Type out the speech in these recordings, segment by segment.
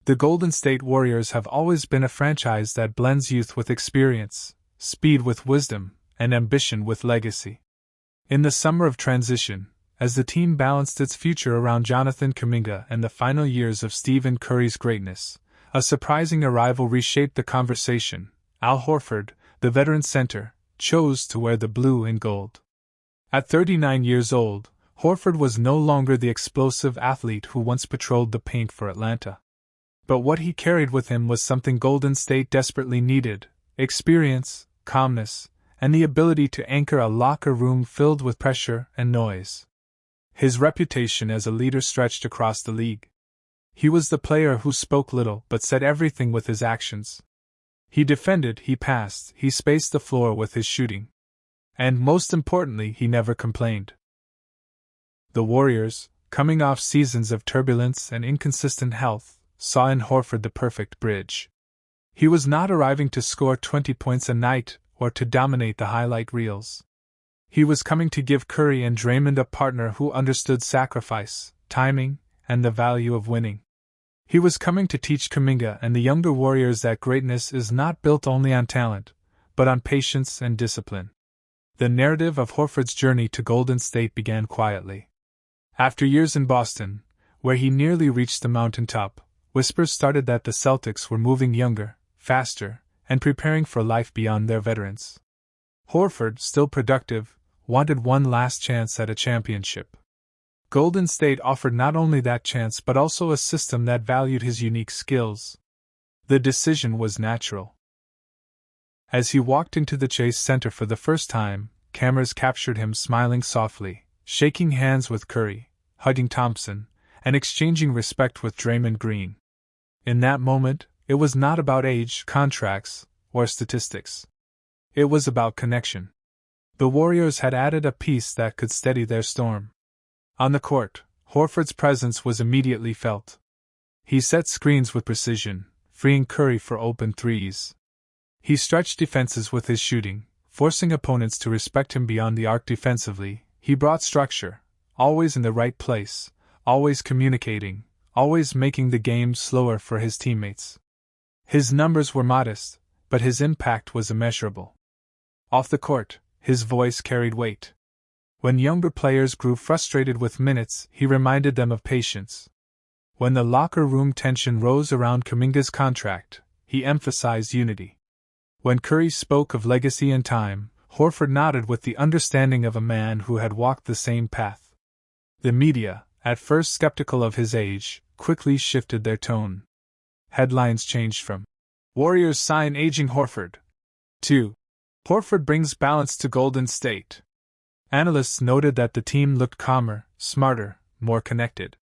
The Golden State Warriors have always been a franchise that blends youth with experience, speed with wisdom, and ambition with legacy. In the summer of transition, as the team balanced its future around Jonathan Kuminga and the final years of Stephen Curry's greatness, a surprising arrival reshaped the conversation. Al Horford, the veteran center, chose to wear the blue and gold. At 39 years old, Horford was no longer the explosive athlete who once patrolled the paint for Atlanta. But what he carried with him was something Golden State desperately needed: experience, calmness, and the ability to anchor a locker room filled with pressure and noise. His reputation as a leader stretched across the league. He was the player who spoke little but said everything with his actions. He defended, he passed, he spaced the floor with his shooting. And most importantly, he never complained. The Warriors, coming off seasons of turbulence and inconsistent health, saw in Horford the perfect bridge. He was not arriving to score 20 points a night or to dominate the highlight reels. He was coming to give Curry and Draymond a partner who understood sacrifice, timing, and the value of winning. He was coming to teach Kuminga and the younger Warriors that greatness is not built only on talent, but on patience and discipline. The narrative of Horford's journey to Golden State began quietly. After years in Boston, where he nearly reached the mountaintop, whispers started that the Celtics were moving younger, faster, and preparing for life beyond their veterans. Horford, still productive, wanted one last chance at a championship. Golden State offered not only that chance but also a system that valued his unique skills. The decision was natural. As he walked into the Chase Center for the first time, cameras captured him smiling softly, shaking hands with Curry, hugging Thompson, and exchanging respect with Draymond Green. In that moment, it was not about age, contracts, or statistics. It was about connection. The Warriors had added a piece that could steady their storm. On the court, Horford's presence was immediately felt. He set screens with precision, freeing Curry for open threes. He stretched defenses with his shooting, forcing opponents to respect him beyond the arc defensively. He brought structure, always in the right place, always communicating, always making the game slower for his teammates. His numbers were modest, but his impact was immeasurable. Off the court, his voice carried weight. When younger players grew frustrated with minutes, he reminded them of patience. When the locker room tension rose around Kuminga's contract, he emphasized unity. When Curry spoke of legacy and time, Horford nodded with the understanding of a man who had walked the same path. The media, at first skeptical of his age, quickly shifted their tone. Headlines changed from "Warriors sign aging Horford" to "Horford brings balance to Golden State." Analysts noted that the team looked calmer, smarter, more connected.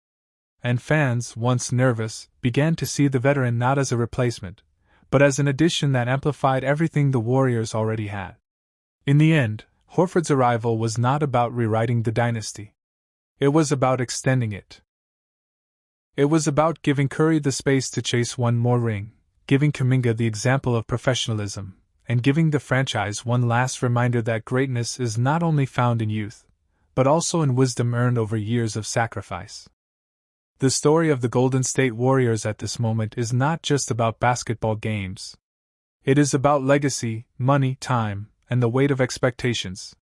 And fans, once nervous, began to see the veteran not as a replacement, but as an addition that amplified everything the Warriors already had. In the end, Horford's arrival was not about rewriting the dynasty. It was about extending it. It was about giving Curry the space to chase one more ring, giving Kuminga the example of professionalism, and giving the franchise one last reminder that greatness is not only found in youth, but also in wisdom earned over years of sacrifice. The story of the Golden State Warriors at this moment is not just about basketball games. It is about legacy, money, time, and the weight of expectations.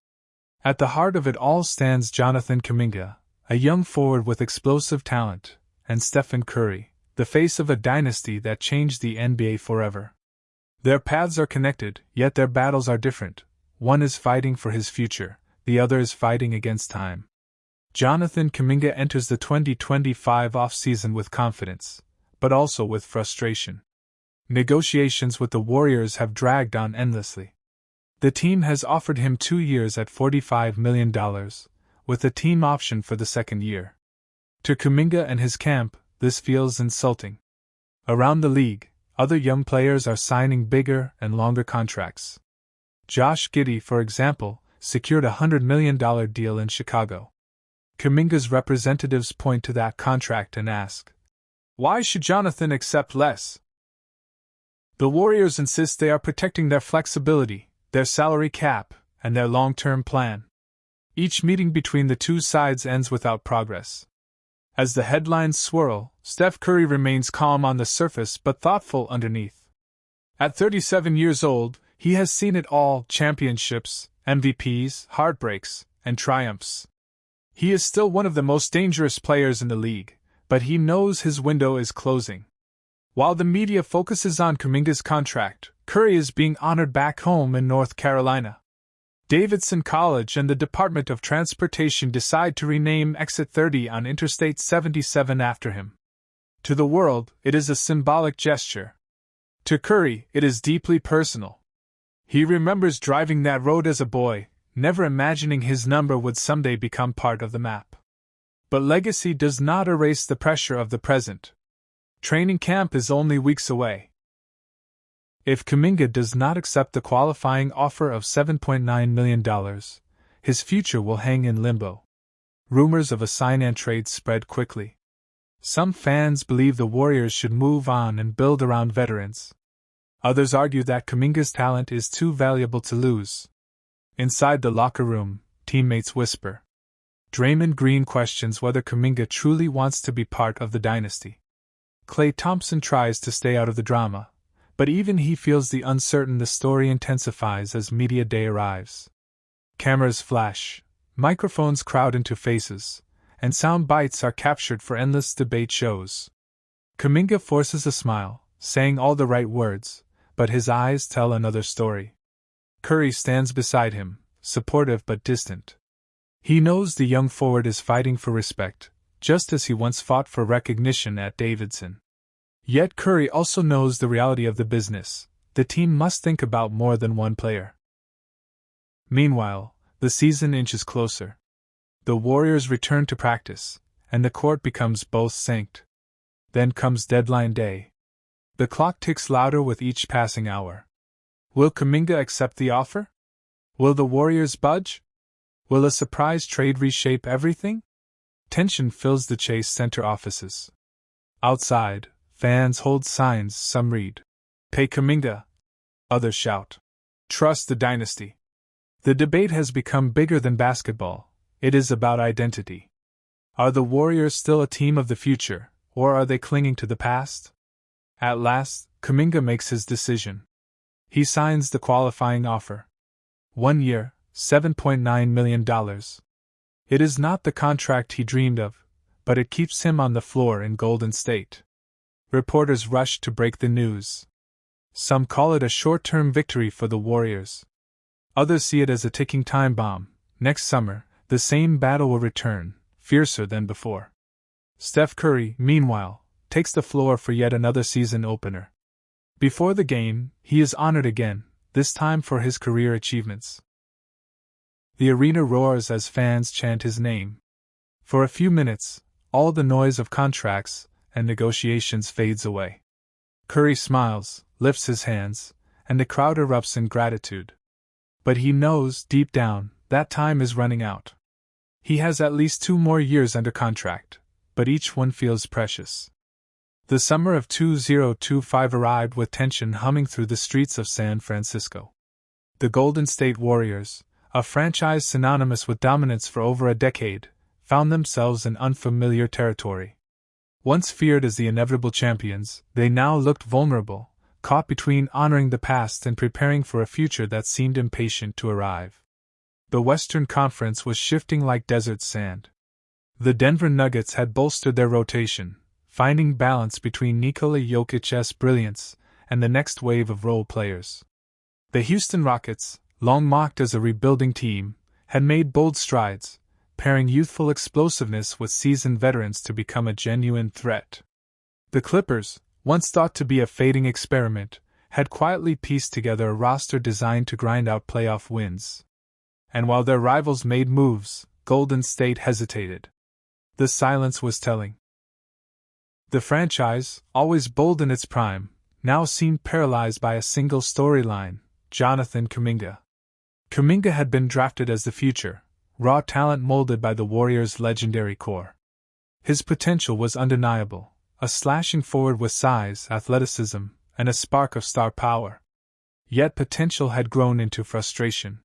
At the heart of it all stands Jonathan Kuminga, a young forward with explosive talent, and Stephen Curry, the face of a dynasty that changed the NBA forever. Their paths are connected, yet their battles are different. One is fighting for his future, the other is fighting against time. Jonathan Kuminga enters the 2025 offseason with confidence, but also with frustration. Negotiations with the Warriors have dragged on endlessly. The team has offered him 2 years at $45 million, with a team option for the second year. To Kuminga and his camp, this feels insulting. Around the league, other young players are signing bigger and longer contracts. Josh Giddey, for example, secured a $100 million deal in Chicago. Kuminga's representatives point to that contract and ask, why should Jonathan accept less? The Warriors insist they are protecting their flexibility, their salary cap, and their long-term plan. Each meeting between the two sides ends without progress. As the headlines swirl, Steph Curry remains calm on the surface but thoughtful underneath. At 37 years old, he has seen it all: championships, MVPs, heartbreaks, and triumphs. He is still one of the most dangerous players in the league, but he knows his window is closing. While the media focuses on Kuminga's contract, Curry is being honored back home in North Carolina. Davidson College and the Department of Transportation decide to rename Exit 30 on Interstate 77 after him. To the world, it is a symbolic gesture. To Curry, it is deeply personal. He remembers driving that road as a boy, never imagining his number would someday become part of the map. But legacy does not erase the pressure of the present. Training camp is only weeks away. If Kuminga does not accept the qualifying offer of $7.9 million, his future will hang in limbo. Rumors of a sign-and-trade spread quickly. Some fans believe the Warriors should move on and build around veterans. Others argue that Kuminga's talent is too valuable to lose. Inside the locker room, teammates whisper. Draymond Green questions whether Kuminga truly wants to be part of the dynasty. Klay Thompson tries to stay out of the drama, but even he feels the uncertain. The story intensifies as media day arrives. Cameras flash, microphones crowd into faces, and sound bites are captured for endless debate shows. Kuminga forces a smile, saying all the right words, but his eyes tell another story. Curry stands beside him, supportive but distant. He knows the young forward is fighting for respect, just as he once fought for recognition at Davidson. Yet Curry also knows the reality of the business. The team must think about more than one player. Meanwhile, the season inches closer. The Warriors return to practice, and the court becomes both synced. Then comes deadline day. The clock ticks louder with each passing hour. Will Kuminga accept the offer? Will the Warriors budge? Will a surprise trade reshape everything? Tension fills the Chase Center offices. Outside, fans hold signs. Some read, "Pay Kuminga." Others shout, "Trust the dynasty." The debate has become bigger than basketball. It is about identity. Are the Warriors still a team of the future, or are they clinging to the past? At last, Kuminga makes his decision. He signs the qualifying offer. 1 year, $7.9 million. It is not the contract he dreamed of, but it keeps him on the floor in Golden State. Reporters rush to break the news. Some call it a short-term victory for the Warriors. Others see it as a ticking time bomb. Next summer, the same battle will return, fiercer than before. Steph Curry, meanwhile, takes the floor for yet another season opener. Before the game, he is honored again, this time for his career achievements. The arena roars as fans chant his name. For a few minutes, all the noise of contracts and negotiations fades away. Curry smiles, lifts his hands, and the crowd erupts in gratitude. But he knows, deep down, that time is running out. He has at least 2 more years under contract, but each one feels precious. The summer of 2025 arrived with tension humming through the streets of San Francisco. The Golden State Warriors, a franchise synonymous with dominance for over a decade, found themselves in unfamiliar territory. Once feared as the inevitable champions, they now looked vulnerable, caught between honoring the past and preparing for a future that seemed impatient to arrive. The Western Conference was shifting like desert sand. The Denver Nuggets had bolstered their rotation, finding balance between Nikola Jokic's brilliance and the next wave of role players. The Houston Rockets, long mocked as a rebuilding team, had made bold strides, pairing youthful explosiveness with seasoned veterans to become a genuine threat. The Clippers, once thought to be a fading experiment, had quietly pieced together a roster designed to grind out playoff wins. And while their rivals made moves, Golden State hesitated. The silence was telling. The franchise, always bold in its prime, now seemed paralyzed by a single storyline: Jonathan Kuminga. Kuminga had been drafted as the future, raw talent molded by the Warriors' legendary core. His potential was undeniable, a slashing forward with size, athleticism, and a spark of star power. Yet potential had grown into frustration.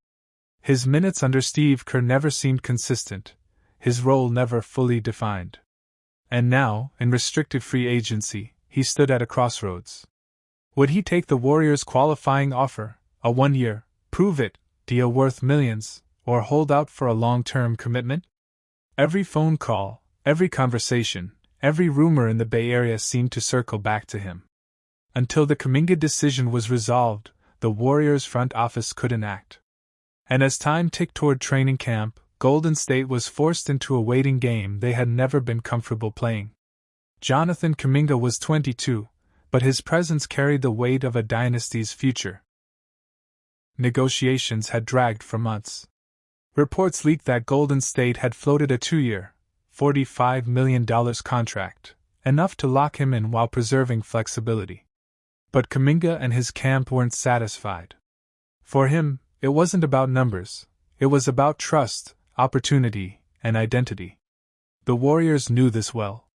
His minutes under Steve Kerr never seemed consistent, his role never fully defined. And now, in restricted free agency, he stood at a crossroads. Would he take the Warriors' qualifying offer, a one-year, prove-it deal worth millions, or hold out for a long-term commitment? Every phone call, every conversation, every rumor in the Bay Area seemed to circle back to him. Until the Kuminga decision was resolved, the Warriors' front office couldn't act. And as time ticked toward training camp, Golden State was forced into a waiting game they had never been comfortable playing. Jonathan Kuminga was 22, but his presence carried the weight of a dynasty's future. Negotiations had dragged for months. Reports leaked that Golden State had floated a 2-year, $45 million contract, enough to lock him in while preserving flexibility. But Kuminga and his camp weren't satisfied. For him, it wasn't about numbers, it was about trust, opportunity, and identity. The Warriors knew this well.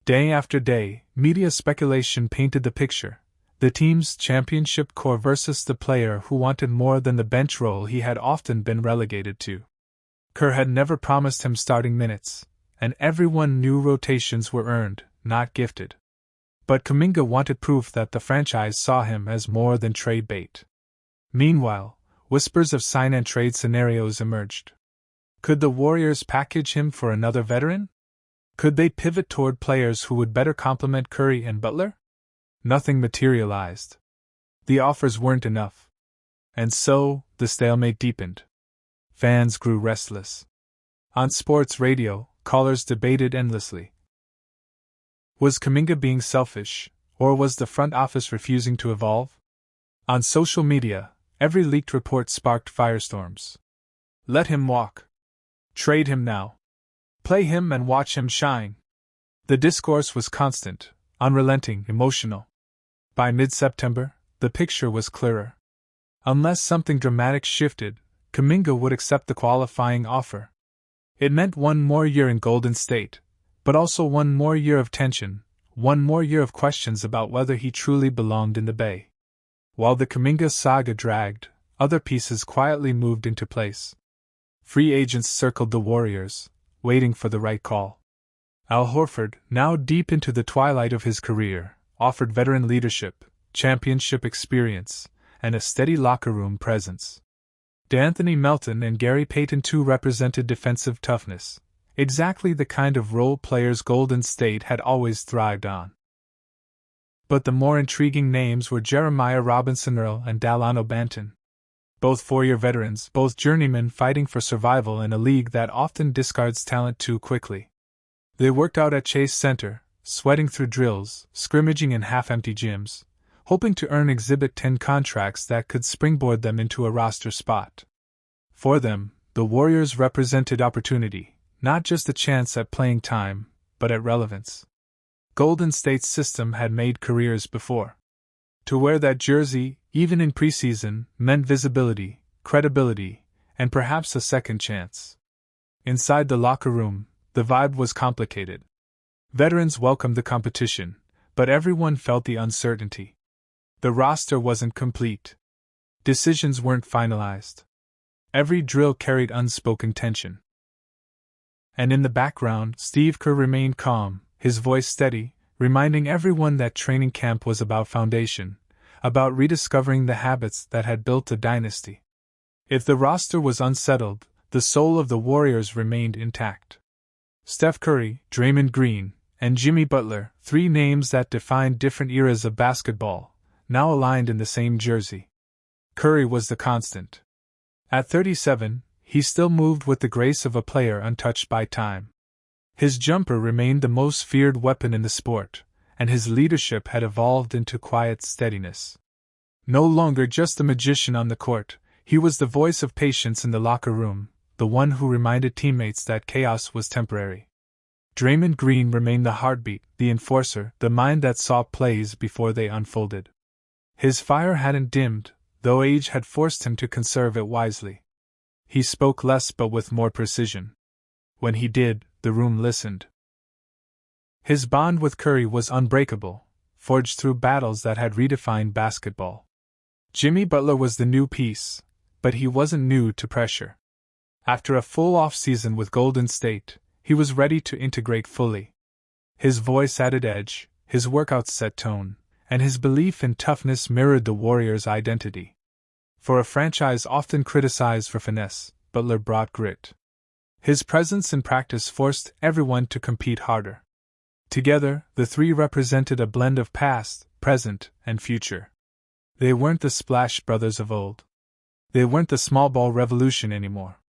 Day after day, media speculation painted the picture: the team's championship core versus the player who wanted more than the bench role he had often been relegated to. Kerr had never promised him starting minutes, and everyone knew rotations were earned, not gifted. But Kuminga wanted proof that the franchise saw him as more than trade bait. Meanwhile, whispers of sign-and-trade scenarios emerged. Could the Warriors package him for another veteran? Could they pivot toward players who would better complement Curry and Butler? Nothing materialized. The offers weren't enough. And so, the stalemate deepened. Fans grew restless. On sports radio, callers debated endlessly. Was Kuminga being selfish, or was the front office refusing to evolve? On social media, every leaked report sparked firestorms. Let him walk. Trade him now. Play him and watch him shine. The discourse was constant, unrelenting, emotional. By mid-September, the picture was clearer. Unless something dramatic shifted, Kuminga would accept the qualifying offer. It meant one more year in Golden State, but also one more year of tension, one more year of questions about whether he truly belonged in the Bay. While the Kuminga saga dragged, other pieces quietly moved into place. Free agents circled the Warriors, waiting for the right call. Al Horford, now deep into the twilight of his career, offered veteran leadership, championship experience, and a steady locker room presence. D'Anthony Melton and Gary Payton too represented defensive toughness, exactly the kind of role players Golden State had always thrived on. But the more intriguing names were Jeremiah Robinson-Earl and Dalano Banton. Both four-year veterans, both journeymen fighting for survival in a league that often discards talent too quickly. They worked out at Chase Center, sweating through drills, scrimmaging in half-empty gyms, hoping to earn Exhibit 10 contracts that could springboard them into a roster spot. For them, the Warriors represented opportunity, not just a chance at playing time, but at relevance. Golden State's system had made careers before. To wear that jersey, even in preseason, meant visibility, credibility, and perhaps a second chance. Inside the locker room, the vibe was complicated. Veterans welcomed the competition, but everyone felt the uncertainty. The roster wasn't complete. Decisions weren't finalized. Every drill carried unspoken tension. And in the background, Steve Kerr remained calm, his voice steady, reminding everyone that training camp was about foundation, about rediscovering the habits that had built a dynasty. If the roster was unsettled, the soul of the Warriors remained intact. Steph Curry, Draymond Green, and Jimmy Butler, three names that defined different eras of basketball, now aligned in the same jersey. Curry was the constant. At 37, he still moved with the grace of a player untouched by time. His jumper remained the most feared weapon in the sport, and his leadership had evolved into quiet steadiness. No longer just a magician on the court, he was the voice of patience in the locker room, the one who reminded teammates that chaos was temporary. Draymond Green remained the heartbeat, the enforcer, the mind that saw plays before they unfolded. His fire hadn't dimmed, though age had forced him to conserve it wisely. He spoke less but with more precision. When he did, the room listened. His bond with Curry was unbreakable, forged through battles that had redefined basketball. Jimmy Butler was the new piece, but he wasn't new to pressure. After a full off-season with Golden State, he was ready to integrate fully. His voice added edge, his workouts set tone, and his belief in toughness mirrored the Warriors' identity. For a franchise often criticized for finesse, Butler brought grit. His presence in practice forced everyone to compete harder. Together, the three represented a blend of past, present, and future. They weren't the Splash Brothers of old. They weren't the small ball revolution anymore.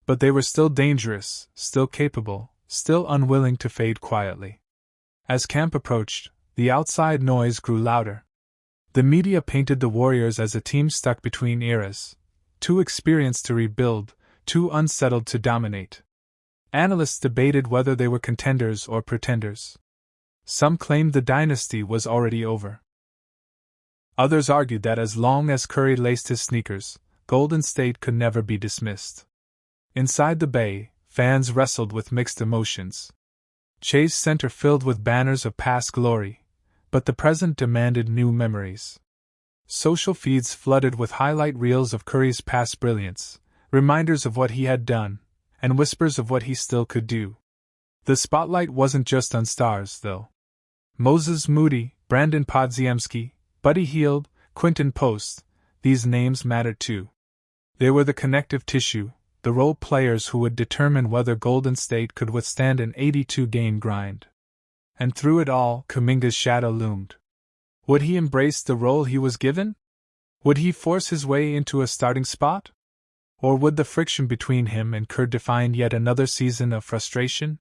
But they were still dangerous, still capable, still unwilling to fade quietly. As camp approached, the outside noise grew louder. The media painted the Warriors as a team stuck between eras, too experienced to rebuild, too unsettled to dominate. Analysts debated whether they were contenders or pretenders. Some claimed the dynasty was already over. Others argued that as long as Curry laced his sneakers, Golden State could never be dismissed. Inside the Bay, fans wrestled with mixed emotions. Chase Center filled with banners of past glory, but the present demanded new memories. Social feeds flooded with highlight reels of Curry's past brilliance, reminders of what he had done, and whispers of what he still could do. The spotlight wasn't just on stars, though. Moses Moody, Brandon Podziemski, Buddy Hield, Quinton Post, these names mattered too. They were the connective tissue, the role players who would determine whether Golden State could withstand an 82-game grind. And through it all, Kuminga's shadow loomed. Would he embrace the role he was given? Would he force his way into a starting spot? Or would the friction between him and Kerr define yet another season of frustration?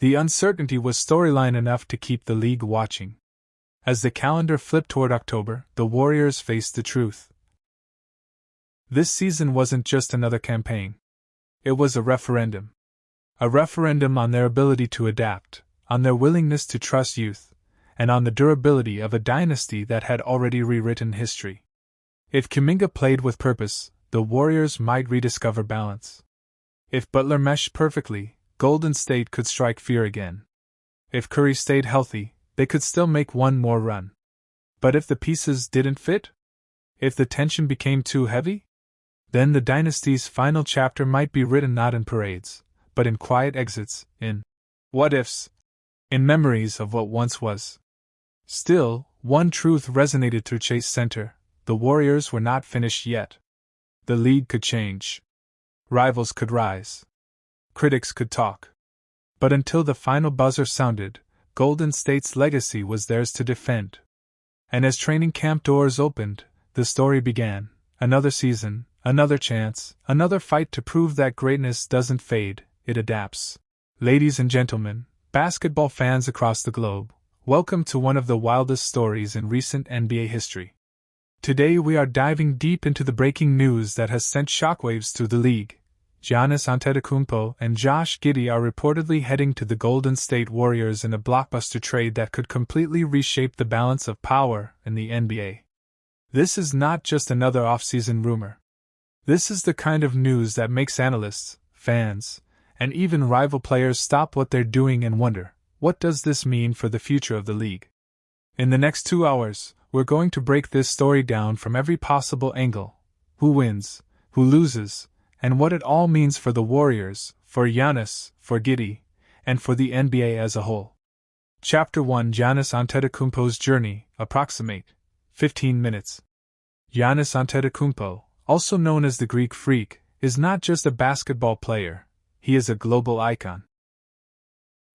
The uncertainty was storyline enough to keep the league watching. As the calendar flipped toward October, the Warriors faced the truth. This season wasn't just another campaign. It was a referendum. A referendum on their ability to adapt, on their willingness to trust youth, and on the durability of a dynasty that had already rewritten history. If Kuminga played with purpose, the Warriors might rediscover balance. If Butler meshed perfectly, Golden State could strike fear again. If Curry stayed healthy, they could still make one more run. But if the pieces didn't fit? If the tension became too heavy? Then the dynasty's final chapter might be written not in parades, but in quiet exits, in what-ifs, in memories of what once was. Still, one truth resonated through Chase Center: the Warriors were not finished yet. The league could change. Rivals could rise. Critics could talk. But until the final buzzer sounded, Golden State's legacy was theirs to defend. And as training camp doors opened, the story began. Another season, another chance, another fight to prove that greatness doesn't fade, it adapts. Ladies and gentlemen, basketball fans across the globe, welcome to one of the wildest stories in recent NBA history. Today we are diving deep into the breaking news that has sent shockwaves through the league. Giannis Antetokounmpo and Josh Giddey are reportedly heading to the Golden State Warriors in a blockbuster trade that could completely reshape the balance of power in the NBA. This is not just another off-season rumor. This is the kind of news that makes analysts, fans, and even rival players stop what they're doing and wonder, what does this mean for the future of the league? In the next 2 hours, we're going to break this story down from every possible angle: who wins, who loses, and what it all means for the Warriors, for Giannis, for Giddey, and for the NBA as a whole. Chapter 1: Giannis Antetokounmpo's Journey, approximate 15 minutes. Giannis Antetokounmpo, also known as the Greek Freak, is not just a basketball player, he is a global icon.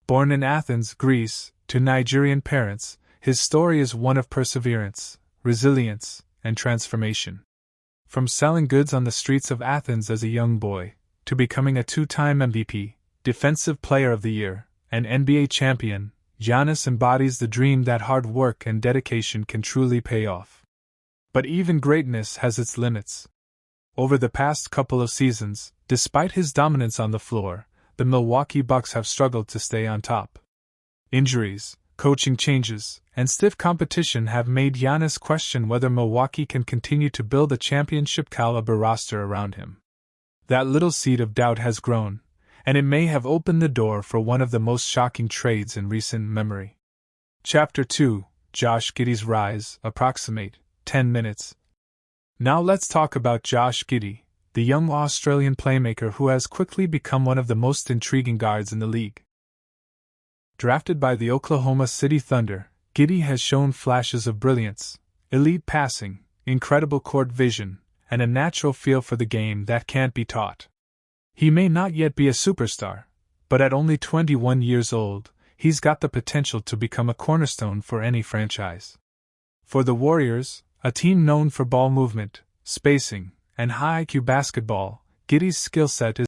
Born in Athens, Greece, to Nigerian parents, his story is one of perseverance, resilience, and transformation. From selling goods on the streets of Athens as a young boy, to becoming a 2-time MVP, Defensive Player of the Year, and NBA champion, Giannis embodies the dream that hard work and dedication can truly pay off. But even greatness has its limits. Over the past couple of seasons, despite his dominance on the floor, the Milwaukee Bucks have struggled to stay on top. Injuries, coaching changes, and stiff competition have made Giannis question whether Milwaukee can continue to build a championship-caliber roster around him. That little seed of doubt has grown, and it may have opened the door for one of the most shocking trades in recent memory. Chapter 2: Josh Giddey's Rise, approximate 10 minutes. Now let's talk about Josh Giddey, the young Australian playmaker who has quickly become one of the most intriguing guards in the league. Drafted by the Oklahoma City Thunder, Giddey has shown flashes of brilliance, elite passing, incredible court vision, and a natural feel for the game that can't be taught. He may not yet be a superstar, but at only 21 years old, he's got the potential to become a cornerstone for any franchise. For the Warriors, a team known for ball movement, spacing, and high IQ basketball, Giddey's skill set is